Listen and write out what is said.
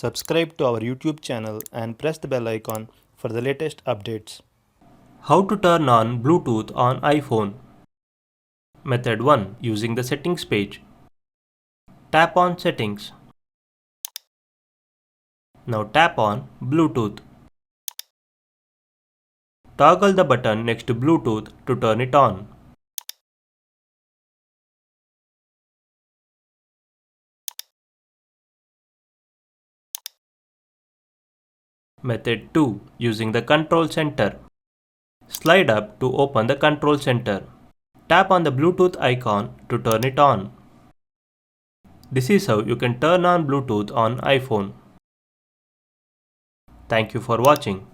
Subscribe to our YouTube channel and press the bell icon for the latest updates. How to turn on Bluetooth on iPhone. Method 1. Using the settings page. Tap on Settings. Now tap on Bluetooth. Toggle the button next to Bluetooth to turn it on. Method 2. Using the control center. Slide up to open the control center. Tap on the Bluetooth icon to turn it on. This is how you can turn on Bluetooth on iPhone. Thank you for watching.